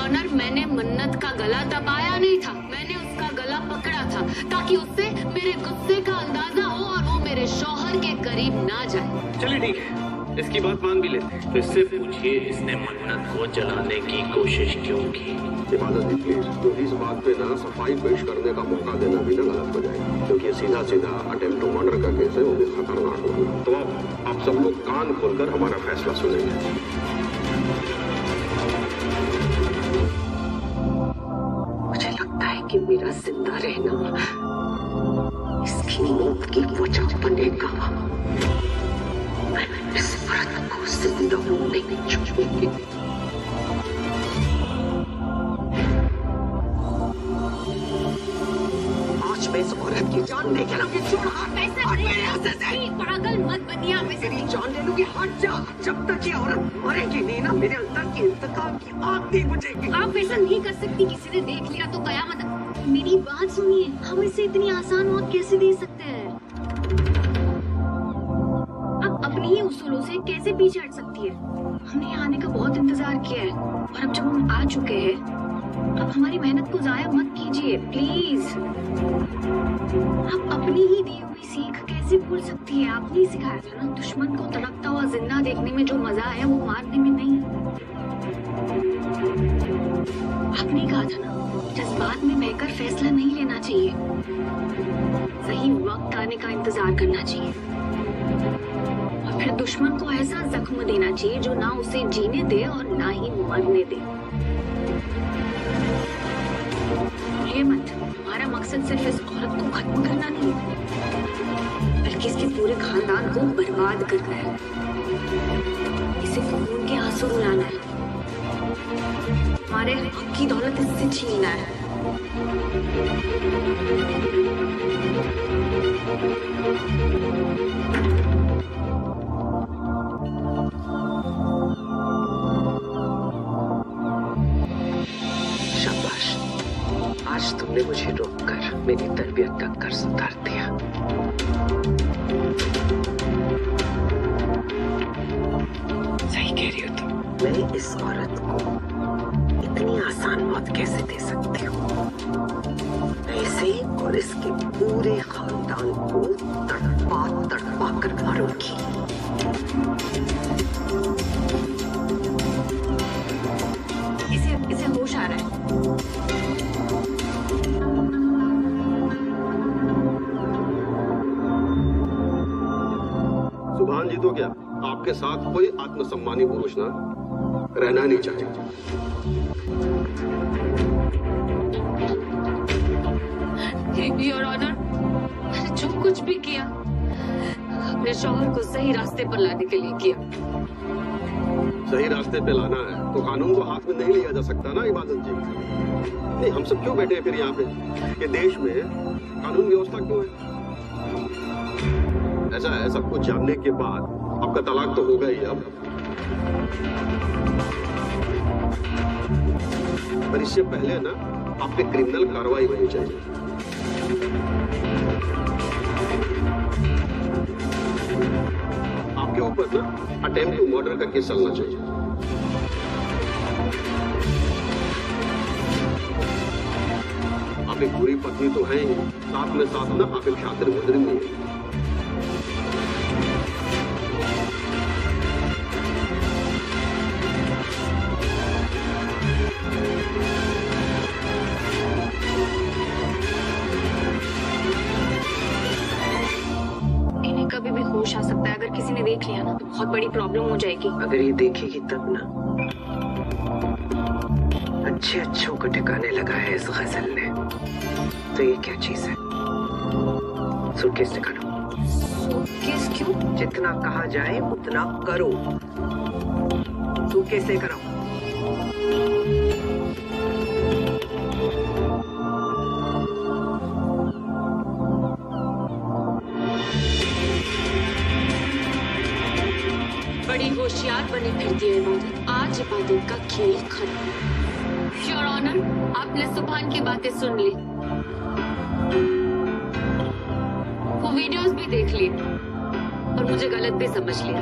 Honour, मैंने मन्नत का गला दबाया नहीं था, मैंने उसका गला पकड़ा था ताकि उससे मेरे गुस्से का अंदाजा हो और वो मेरे शौहर के करीब ना जाए। चलिए ठीक है, इसकी बात मान भी लेते हैं। तो इससे पूछिए इसने मन्नत को जलाने की कोशिश क्यों की? इबादत जी प्लीज, तो इस बात पे ना सफाई पेश करने का मौका देना भी ना गलत हो जाएगा, क्योंकि सीधा सीधा अटेम्प्ट टू मर्डर का केस है, वो भी खतरनाक होगा। तो आप सब लोग कान खोलकर हमारा फैसला सुनेंगे। मुझे लगता है कि मेरा जिंदा रहना इसकी मौत की वजह बनेगा। मैं इस व्रत को जिंदा नहीं छोड़ूंगी। आज मैं इस औरत की जान नहीं लूंगी। छोड़ पागल मत बनिए, तेरी जान ले लूंगी। हट जा। जब तक ये औरत मरेगी नहीं ना, मेरे अंदर की इंतकाम की आग नहीं बुझेगी। आप ऐसा नहीं कर सकती, किसी ने देख लिया तो कयामत। मेरी बात सुनिए, हम इसे इतनी आसान मौत कैसे दे सकते हैं? अब अपनी ही उसूलों से कैसे पीछे हट सकती है? हमने यहाँ आने का बहुत इंतजार किया है और अब जब हम आ चुके हैं, अब हमारी मेहनत को जाया मत कीजिए प्लीज। अब अपनी ही दी हुई सीख कैसे भूल सकती है? आपने ही सिखाया था ना, दुश्मन को तड़पता हुआ जिंदा देखने में जो मजा है वो मारने में नहीं। आपने कहा था ना, जज्बात में बहकर फैसला नहीं लेना चाहिए, सही वक्त आने का इंतजार करना चाहिए और फिर दुश्मन को ऐसा जख्म देना चाहिए जो ना उसे जीने दे और ना ही मरने दे। ये मत, हमारा मकसद सिर्फ इस औरत को खत्म करना नहीं है, बल्कि इसके पूरे खानदान को बर्बाद करना है। इसे खून के आंसू रुलाना है, हमारे हक की दौलत इससे छीनना है। शाबाश, आज तुमने मुझे रोककर मेरी तरबियत का कर्ज उतार दिया। सही कह रही हो तुम। मैं इस औरत को इतनी आसान मौत कैसे दे सकती हूँ? ऐसे और इसके पूरे खानदान को तड़पा तड़पा कर मारूंगी। इसे होश आ रहा है। सुभान जी, तो क्या आपके साथ कोई आत्मसम्मानी पुरुष ना रहना नहीं चाहिए? योर ऑनर, मैंने जो कुछ भी किया अपने शौहर को सही रास्ते पर लाने के लिए किया। सही रास्ते पे लाना है तो कानून को हाथ में नहीं लिया जा सकता ना इबादत जी। नहीं, हम सब क्यों बैठे हैं फिर यहाँ पे? ये देश में कानून व्यवस्था क्यों है? ऐसा है, सब कुछ जानने के बाद आपका तलाक तो होगा ही अब, पर इससे पहले ना आप पे क्रिमिनल कार्रवाई होनी चाहिए। आपके ऊपर ना अटेम्प्ट टू मर्डर का केस चलना चाहिए। आप एक बुरी पत्नी तो हैं ही, साथ में साथ ना आप एक शातिर मुजरिम भी हैं। कभी भी होश आ सकता है, अगर किसी ने देख लिया ना तो बहुत बड़ी प्रॉब्लम हो जाएगी। अगर ये देखेगी तब ना। अच्छे अच्छों को ठिकाने लगा है इस गजल ने। तो ये क्या चीज है? सूटकेस निकालो। सूटकेस क्यों? जितना कहा जाए उतना करो। सूटकेस लेकर आओ। बड़ी होशियार बनी फिरती है इबादत। आज इबादत का खेल खत्म। योर ऑनर, आपने सुभान की बातें सुन ली, वो वीडियोस भी देख ली और मुझे गलत भी समझ लिया।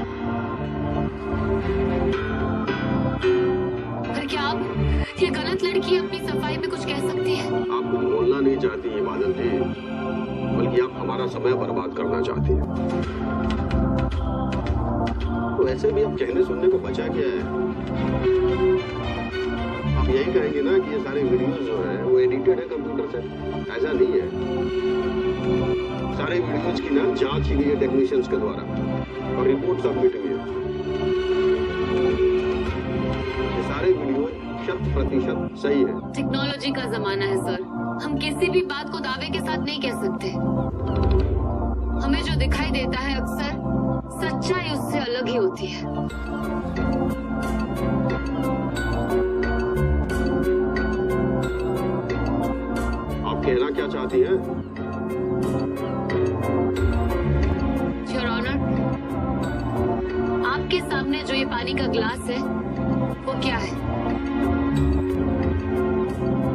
फिर क्या अब ये गलत लड़की अपनी सफाई में कुछ कह सकती है? आप कुछ बोलना नहीं चाहती इबादत जी, बल्कि आप हमारा समय बर्बाद करना चाहती हैं। तो ऐसे भी अब कहने सुनने को बचा क्या है? आप यही कहेंगे ना कि ये सारे वीडियोस जो हैं वो एडिटेड है कंप्यूटर से? ऐसा नहीं है। सारे वीडियोस की ना जांच की गई है टेक्नीशियंस के द्वारा और रिपोर्ट सबमिट हुई है। ये सारे वीडियो 100% सही है। टेक्नोलॉजी का जमाना है सर, हम किसी भी बात को दावे के साथ नहीं कह सकते। हमें जो दिखाई देता है अक्सर सच्चाई उससे अलग ही होती है। आप कहना क्या चाहती हैं? योर ऑनर, आपके सामने जो ये पानी का ग्लास है वो क्या है?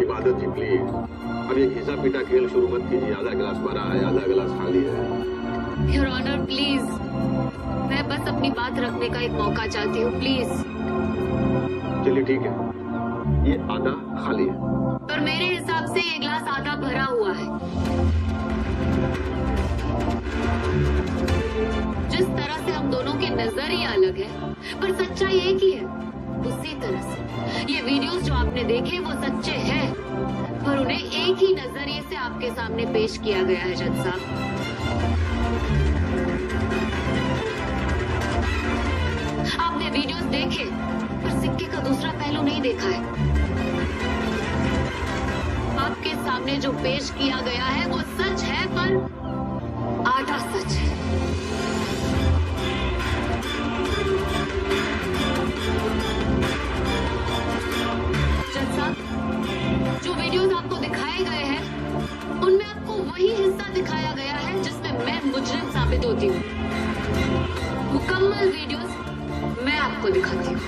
इबादत जी प्लीज, अब ये घिसा पीटा खेल शुरू मत कीजिए। आधा गिलास भरा है, आधा गिलास खाली है। योर ऑनर प्लीज, मैं बस अपनी बात रखने का एक मौका चाहती हूँ, प्लीज। चलिए ठीक है, ये आधा खाली है। पर मेरे हिसाब से ये ग्लास आधा भरा हुआ है। जिस तरह से हम दोनों के नजरिए अलग है, पर सच्चाई एक ही है, उसी तरह से ये वीडियोस जो आपने देखे वो सच्चे हैं, पर उन्हें एक ही नजरिए से आपके सामने पेश किया गया है जज साहब। आपने वीडियोस देखे पर सिक्के का दूसरा पहलू नहीं देखा है। आपके सामने जो पेश किया गया है वो सच है, पर आधा सच है। जज साहब, जो वीडियोस आपको दिखाए गए हैं उनमें आपको वही हिस्सा दिखाया गया है जिसमें मैं मुजरिम साबित होती हूँ। मुकम्मल वीडियोस मैं आपको दिखाती हूँ।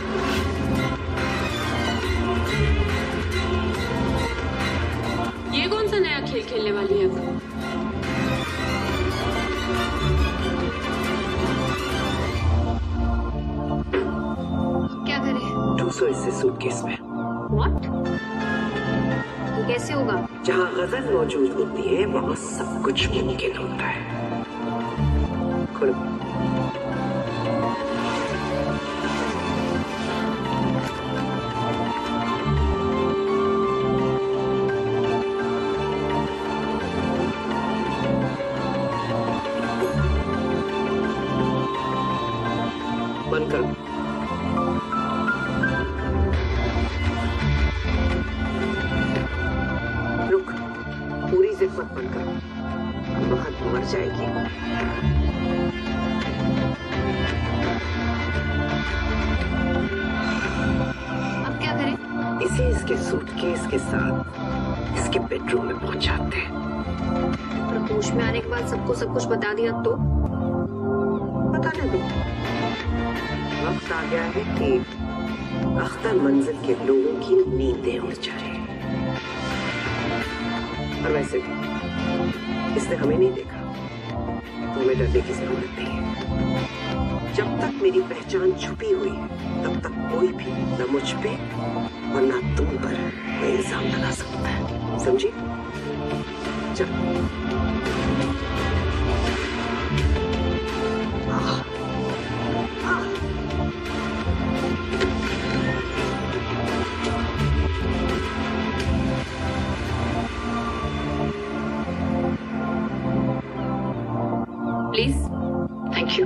ये कौन सा नया खेल खेलने वाली है? क्या करें? 200 इससे सूटकेस में। व्हाट? ये कैसे होगा? जहाँ गजल मौजूद होती है वहाँ सब कुछ मुमकिन होता है। खोलो। बंद कर। रुक, पूरी जिद मत बंद कर, बहुत मर जाएगी। अब क्या करें? इसे इसके सूटकेस के साथ इसके बेडरूम में पहुंचाते हैं। और होश में आने के बाद सबको सब कुछ बता दिया तो? बताने दो। वक्त आ गया है कि अख्तर मंजिल के लोगों की नींदें उड़ जाए। और वैसे भी इसने हमें नहीं देखा, तो हमें डरने की जरूरत नहीं है। जब तक मेरी पहचान छुपी हुई है तब तक कोई भी न मुझ पे और न तुम पर कोई इल्जाम लगा सकता है, समझी? चलो। Please, thank you.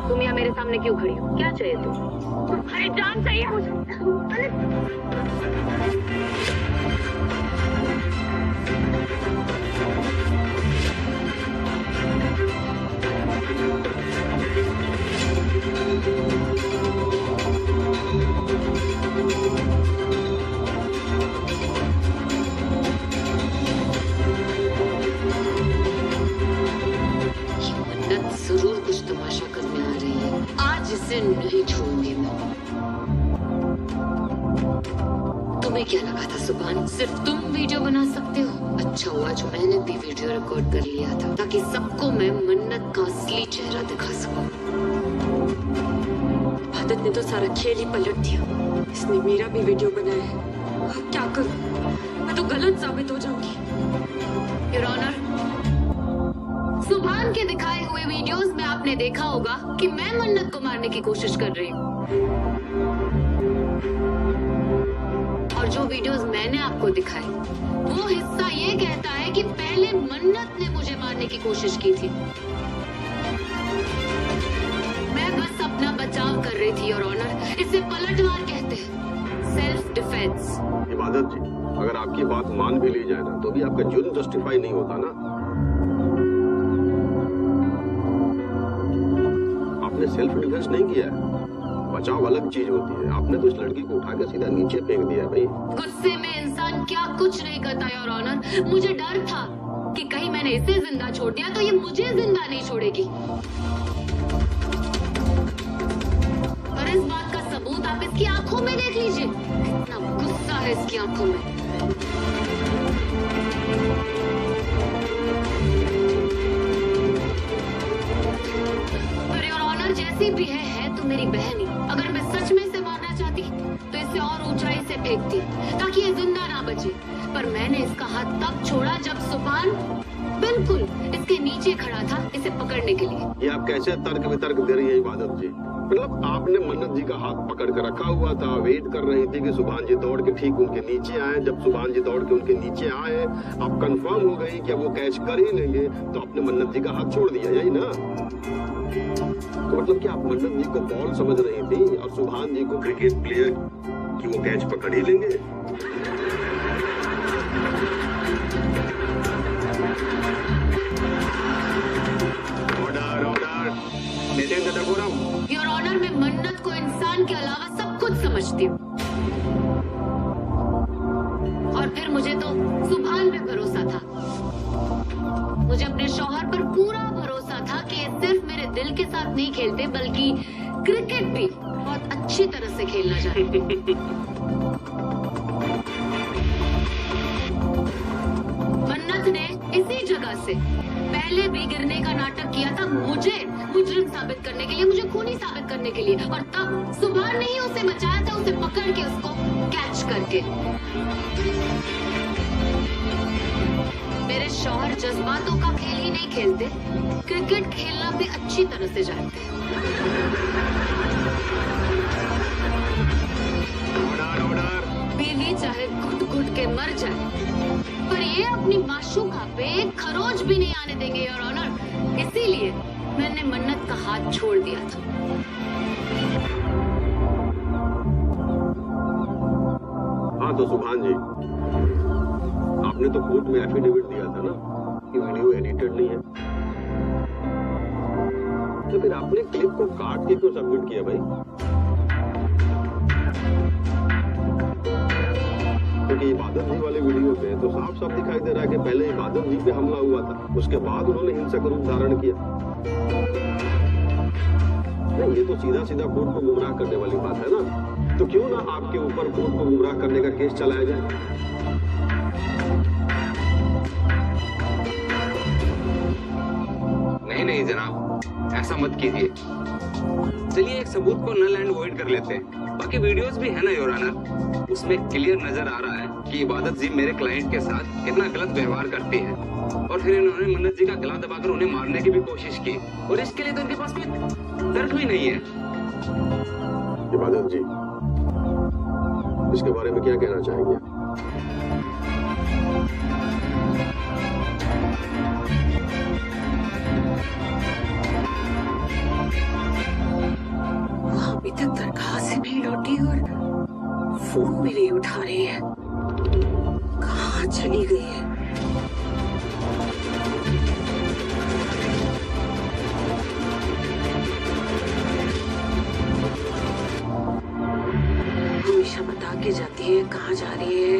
तुम यहाँ मेरे सामने क्यों खड़ी हो? क्या चाहिए तुम? अरे जान चाहिए मुझे। जरूर कुछ तमाशा करने आ रही है। आज इसे नहीं छोड़ूंगी मैं। तुम्हें क्या लगा था सुभान, सिर्फ तुम वीडियो बना सकते हो? अच्छा हुआ जो मैंने भी वीडियो रिकॉर्ड कर लिया था, ताकि सबको मैं मन्नत का असली चेहरा दिखा सकूं। आदत ने तो सारा खेल ही पलट दिया। इसने मेरा भी वीडियो बनाया है। अब क्या करूं? मैं तो गलत साबित हो जाऊंगी। योर ऑनर, सुभान के दिखाए हुए वीडियोस में आपने देखा होगा कि मैं मन्नत को मारने की कोशिश कर रही हूँ। और जो वीडियोस मैंने आपको दिखाए, वो हिस्सा ये कहता है कि पहले मन्नत ने मुझे मारने की कोशिश की थी। मैं बस अपना बचाव कर रही थी योर ऑनर। इसे पलटवार कहते हैं, सेल्फ डिफेंस। इबादत जी, अगर आपकी बात मान भी ली जाए ना, तो भी आपका जुर्म जस्टिफाई नहीं होता ना। आपने सेल्फ डिफेंस नहीं किया है, बचाव अलग चीज होती है। आपने तो इस लड़की को उठा के सीधा नीचे फेंक दिया भाई। गुस्से में इंसान क्या कुछ नहीं करता योर ऑनर। मुझे डर था कि कहीं मैंने इसे जिंदा छोड़ दिया तो ये मुझे जिंदा नहीं छोड़ेगी। और इस बात का सबूत आप इसकी आंखों में देख लीजिए। कितना गुस्सा है इसकी आंखों में। पर योर ऑनर, जैसी भी है तो मेरी बहन ही। अगर मैं सच में इसे मारना चाहती तो इसे और ऊंचाई से फेंकती ताकि ये जिंदा ना बचे। पर मैंने इसका हाथ तब छोड़ा जब सुभान बिल्कुल इसके नीचे खड़ा था इसे पकड़ने के लिए। ये आप कैसे तर्क वितर्क दे रही है इबादत जी? मतलब आपने मन्नत जी का हाथ पकड़ कर रखा हुआ था, वेट कर रही थी कि सुभान जी दौड़ के ठीक उनके नीचे आए। जब सुभान जी दौड़ के उनके नीचे आए, आप कंफर्म हो गई कि वो कैच कर ही लेंगे, तो आपने मन्नत जी का हाथ छोड़ दिया, यही ना? तो मतलब कि आप मन्नत जी को बॉल समझ रही थी और सुभान जी को क्रिकेट प्लेयर कि वो कैच पकड़ ही लेंगे। योर ऑनर, मैं मन्नत को इंसान के अलावा सब कुछ समझती हूँ। और फिर मुझे तो सुभान पे भरोसा था। मुझे अपने शौहर पर पूरा भरोसा था कि ये सिर्फ मेरे दिल के साथ नहीं खेलते, बल्कि क्रिकेट भी बहुत अच्छी तरह से खेलना जानते। मन्नत ने इसी जगह से पहले भी गिरने का नाटक किया था, मुझे मुजरिम साबित करने के लिए, मुझे खूनी साबित करने के लिए। और तब सुभान ने ही उसे बचाया था, उसे पकड़ के, उसको कैच करके। मेरे शौहर जज्बातों का खेल ही नहीं खेलते, क्रिकेट खेलना भी अच्छी तरह से जानते हैं। बीवी चाहे घुट घुट के मर जाए, पर ये अपनी माशूका पे एक खरोच भी नहीं आने देंगे योर ऑनर। इसीलिए मैंने मन्नत का हाथ छोड़ दिया था। हाँ तो सुभान जी, आपने तो कोर्ट में एफिडेविट दिया था ना कि वीडियो एडिटेड नहीं है, तो फिर आपने क्लिप को काट के क्यों सबमिट किया भाई? क्योंकि इबादत जी वाले वीडियो पे तो साफ साफ दिखाई दे रहा है कि पहले इबादत जी पे हमला हुआ था, उसके बाद उन्होंने हिंसक रूप धारण किया। नहीं, ये तो सीधा सीधा कोर्ट को गुमराह करने वाली बात है ना। तो क्यों ना आपके ऊपर कोर्ट को गुमराह करने का केस चलाया जाए? नहीं नहीं जनाब, ऐसा मत कीजिए। चलिए एक सबूत को नल एंड वॉइड कर लेते हैं। बाकी वीडियोस भी है ना योर ऑनर, उसमें क्लियर नजर आ रहा है कि इबादत जी मेरे क्लाइंट के साथ कितना गलत व्यवहार करती है। और फिर इन्होंने मन्नत जी का गला दबाकर उन्हें मारने की भी कोशिश की, और इसके लिए तो इनके पास कोई तर्क भी नहीं है। इबादत जी, इसके बारे में क्या कहना चाहेंगे? अभी तक तनख्वाह से नहीं लौटी और फोन भी नहीं उठा रही है। कहाँ चली गई है? हमेशा बता के जाती है कहाँ जा रही है,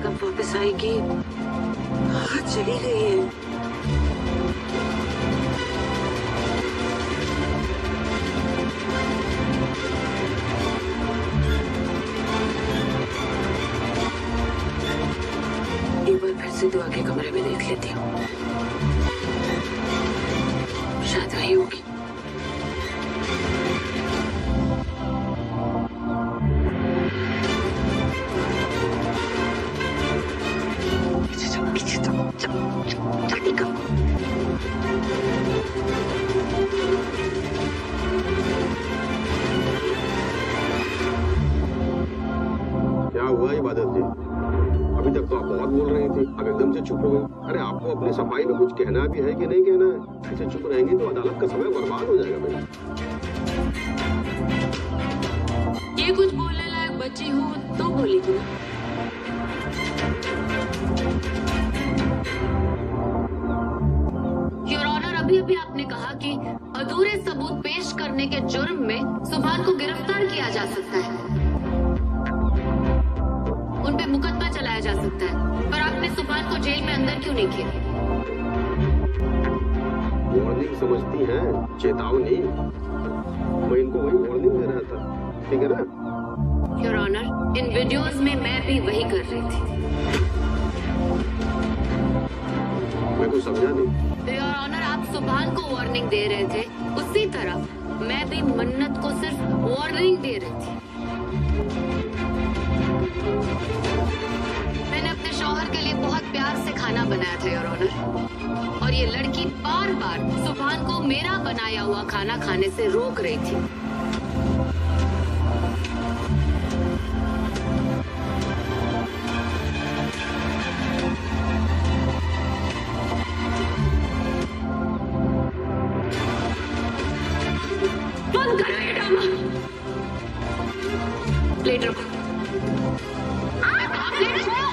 कब वापस आएगी। कहाँ चली गई है? एक बार फिर से दुआ के कमरे में देख लेती हूँ, शायद वही होगी। पीछे जल्दी करो। क्या हुआ इबादत जी? अभी तक तो आप बहुत बोल रही थी, अब एकदम से चुप हो गई। अरे आपको अपनी सफाई में कुछ कहना भी है कि नहीं कहना है? ऐसे चुप रहेंगी तो अदालत का समय बर्बाद हो जाएगा भाई। ये कुछ बोलने लायक बच्ची हो तो बोलेगी। योर ऑनर, अभी अभी आपने कहा कि अधूरे सबूत पेश करने के जुर्म में सुभान को गिरफ्तार किया जा सकता है, उन पे मुकदमा चलाया जा सकता है, पर आपने सुभान को जेल में अंदर क्यों नहीं किया? वार्निंग समझती हैं, चेतावनी। मैं इनको वही वार्निंग दे रहा था, ठीक है ना? योर ऑनर, इन वीडियोस में मैं भी वही कर रही थी। मैं कुछ समझा नहीं। योर ऑनर, आप सुभान को वार्निंग दे रहे थे, उसी तरह मैं भी मन्नत को सिर्फ वार्निंग दे रही थी। मैंने अपने शौहर के लिए बहुत प्यार से खाना बनाया था योर ऑनर, और ये लड़की बार बार सुभान को मेरा बनाया हुआ खाना खाने से रोक रही थी। बंद करो ये ड्रामा। प्लेट रखो। प्लेट छोड़ो।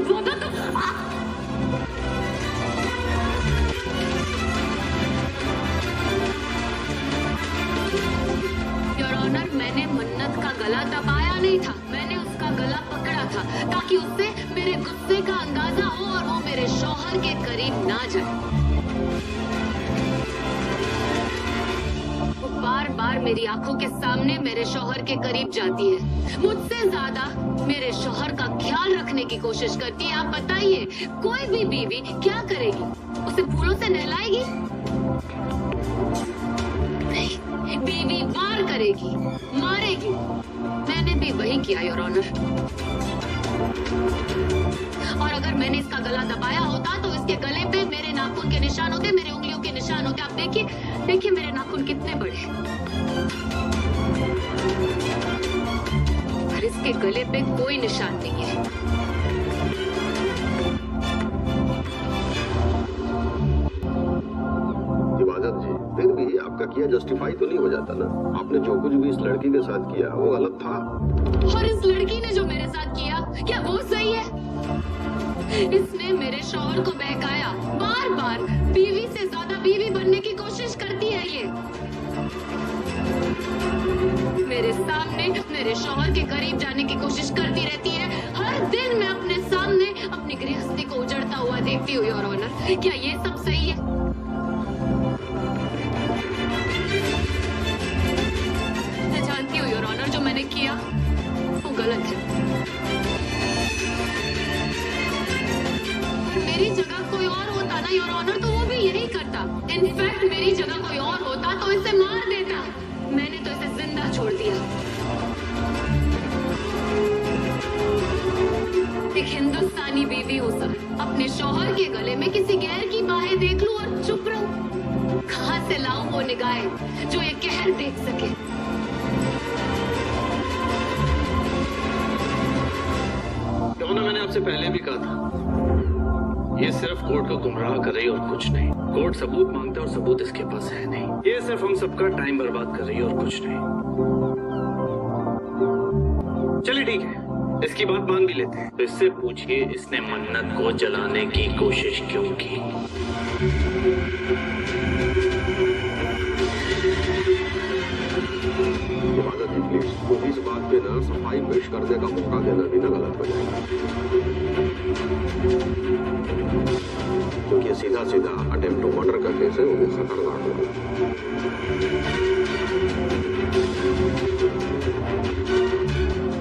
वो तो योर ऑनर, मैंने मन्नत का गला दबाया नहीं था, मैंने उसका गला पकड़ा था ताकि उससे मेरे गुस्से का अंदाजा हो और वो मेरे शौहर के करीब ना जाए। वो बार बार मेरी आंखों के सामने मेरे शौहर के करीब जाती है, मुझसे ज्यादा मेरे शौहर का ख्याल रखने की कोशिश करती है। आप बताइए, कोई भी बीवी क्या करेगी? उसे फूलों से नहलाएगी? नहीं, बीवी वार करेगी, मारेगी। मैंने भी वही किया योर ऑनर। और अगर मैंने इसका गला दबाया होता तो इसके गले पे मेरे नाखून के निशान होते, मेरे उंगलियों के निशान होते। आप देखिए मेरे नाखून कितने बड़े हैं, और इसके गले पे कोई निशान नहीं है। इबादत जी, फिर भी आपका किया जस्टिफाई तो नहीं हो जाता ना? आपने जो कुछ भी इस लड़की के साथ किया वो गलत था। और इस लड़की ने जो मेरे साथ किया, क्या वो सही है? इसने मेरे शौहर को बहकाया, बार बार बीवी से ज्यादा बीवी बनने की कोशिश करती है ये। मेरे सामने मेरे शौहर के करीब जाने की कोशिश करती रहती है। हर दिन मैं अपने सामने अपनी गृहस्थी को उजड़ता हुआ देखती हूँ योर ऑनर। क्या ये सब सही है? मैं जानती हूँ योर ऑनर, जो मैंने किया वो गलत है। मेरी जगह कोई और होता ना योर ऑनर तो वो भी यही करता। इनफैक्ट मेरी जगह कोई और होता तो इसे मार देता। मैंने तो इसे जिंदा छोड़ दिया। एक हिंदुस्तानी बीवी हूँ सर, अपने शौहर के गले में किसी गैर की बाहें देख लूं और चुप रहूं? कहाँ से लाऊं वो निगाहें जो ये कहर देख सके? डोना, मैंने आपसे पहले भी कहा था, ये सिर्फ कोर्ट को गुमराह कर रही है और कुछ नहीं। कोर्ट सबूत मांगता है और सबूत इसके पास है नहीं। ये सिर्फ हम सबका टाइम बर्बाद कर रही है और कुछ नहीं। चलिए ठीक है, इसकी बात मान भी लेते हैं। तो इससे पूछिए, इसने मन्नत को जलाने की कोशिश क्यों की? इबादत जी प्लीज, तो इस बात पे ना सफाई पेश करने का मौका देना भी ना गलत हो जाएगा, क्योंकि सीधा सीधा अटेम्प्ट टू मर्डर का केस है, वो भी खतरनाक होगा।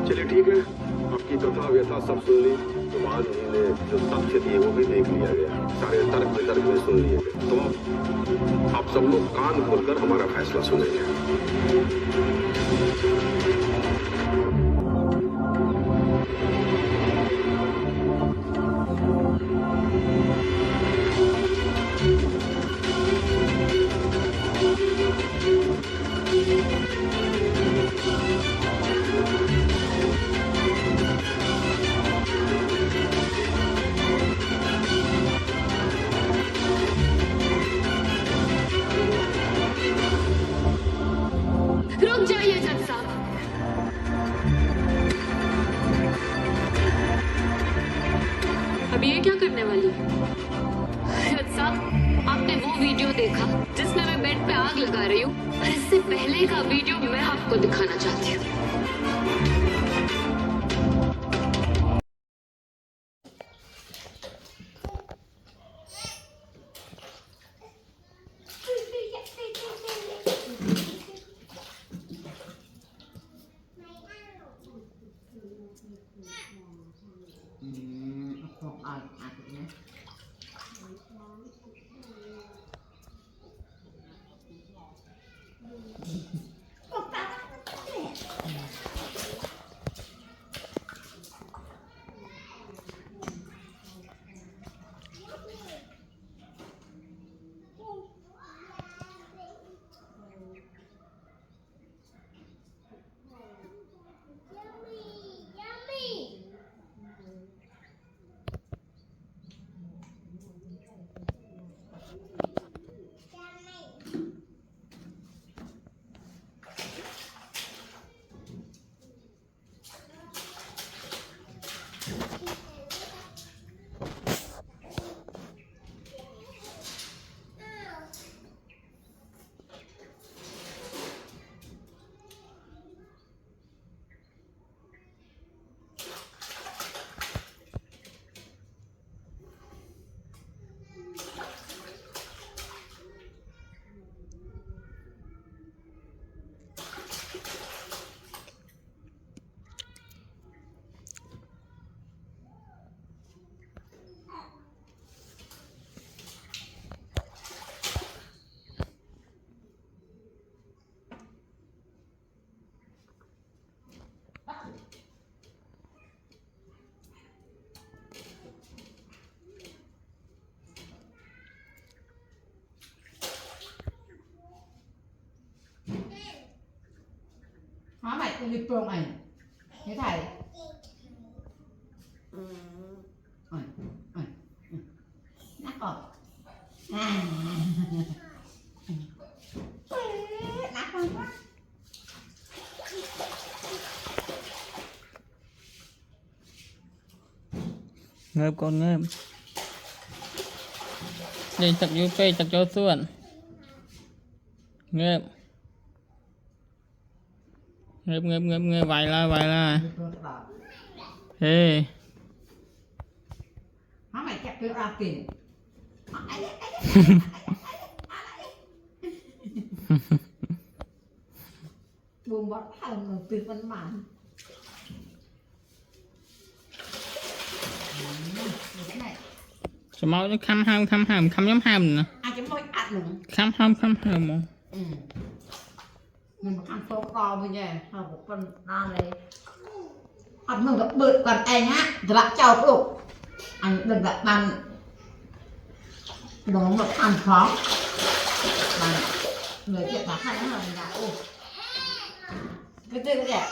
चलिए ठीक है, आपकी कथा व्यथा सब सुन ली, जुबान सामने जो तथ्य दिए वो भी देख लिया गया, सारे तर्क वितर्क भी सुन लिए गए। तो अब सब लोग कान खोलकर हमारा फैसला सुनेंगे। रुक जाइए जज साहब। अब ये क्या करने वाली है? जज साहब, आपने वो वीडियो देखा जिसमें मैं बेड पे आग लगा रही हूँ? और इससे पहले का वीडियो मैं आपको दिखाना चाहती हूँ। Hóa mày tôi đi phường ảnh thế thầy nát rồi nát hơn quá ngợp con ngợp đi chặt vô cây chặt cho xuân ngợp ngợp ngợp ngợp ngợp vài la ê hóa mày chặt được ra kìm buồn bọt thằng từ văn bản cái này cho máu nó khăm giống ham nè ai chấm môi ăn nữa khăm mà mình ăn phô to bây giờ học một phần ra này ăn mừng gặp bự còn anh á thì bạn chào phụ anh đừng gặp bạn đó một ăn khó mà người chuyện là hay lắm là ô cái tên cái đẹp